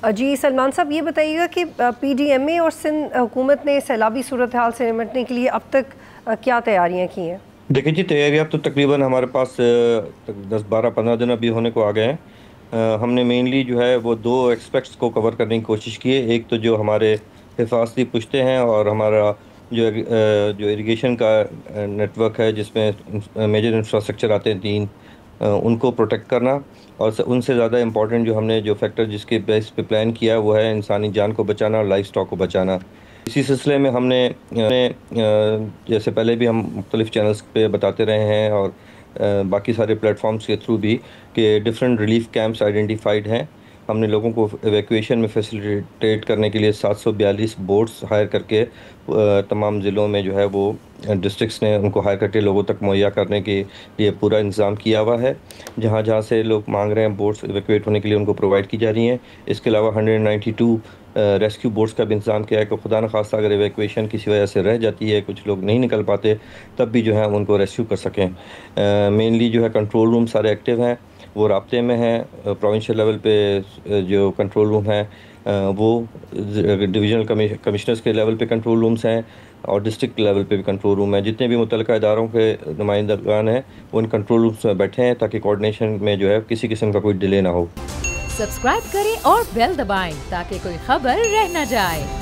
جی سلمان صاحب، یہ بتائیے گا کہ پی ڈی ایم اے اور سندھ حکومت نے سیلابی صورتحال سے نمٹنے کے لیے اب تک کیا تیاریاں کی ہیں؟ دیکھیں جی، تیاریاں تو تقریباً ہمارے پاس 10 12 15 دن ابھی ہونے کو آ گئے ہیں۔ ہم نے مینلی جو ہے وہ دو ایکسپیکٹس کو کور کرنے کی کوشش کی ہے۔ ایک تو جو ہمارے حفاظتی پشتے ہیں اور ہمارا جو اریگیشن کا نیٹ ورک ہے، جس میں میجر انفراسٹرکچر آتے ہیں تین، ان کو پروٹیکٹ کرنا، اور ان سے زیادہ امپورٹنٹ جو ہم نے جو فیکٹر جس کے بیس پہ پلان کیا وہ ہے انسانی جان کو بچانا اور لائف سٹاک کو بچانا۔ اسی سلسلے میں ہم نے جیسے پہلے بھی ہم مختلف چینلز پہ بتاتے رہے ہیں اور باقی سارے پلیٹ فارمز کے تھرو بھی، کہ ڈفرینٹ ریلیف کیمپس آئیڈینٹیفائڈ ہیں۔ ہم نے لوگوں کو ایویکویشن میں فیسیلیٹیٹ کرنے کے لیے 742 بوٹس ہائر کر کے تمام ضلعوں میں جو ہے وہ ڈسٹرکٹس نے ان کو ہائر کر کے لوگوں تک مہیا کرنے کے لیے پورا انتظام کیا ہوا ہے۔ جہاں جہاں سے لوگ مانگ رہے ہیں بوٹس ایویکویٹ ہونے کے لیے، ان کو پرووائڈ کی جا رہی ہیں۔ اس کے علاوہ 192 ریسکیو بوٹس کا بھی انتظام کیا ہے کہ خدا نخواستہ اگر ایویکویشن کسی وجہ سے رہ جاتی ہے، کچھ لوگ نہیں نکل پاتے، تب بھی جو ہے ہم ان کو ریسکیو کر سکیں۔ مینلی جو ہے کنٹرول روم سارے ایکٹیو ہیں، وہ رابطے میں ہیں۔ پروونشل لیول پہ جو کنٹرول روم ہیں وہ ڈویژنل کمشنرز کے لیول پہ کنٹرول رومز ہیں، اور ڈسٹرکٹ لیول پہ بھی کنٹرول روم ہیں۔ جتنے بھی متعلقہ اداروں کے نمائندگان ہیں وہ ان کنٹرول رومز میں بیٹھے ہیں، تاکہ کوارڈینیشن میں جو ہے کسی قسم کا کوئی ڈیلے نہ ہو۔ سبسکرائب کریں اور بیل دبائیں تاکہ کوئی خبر رہ نہ جائے۔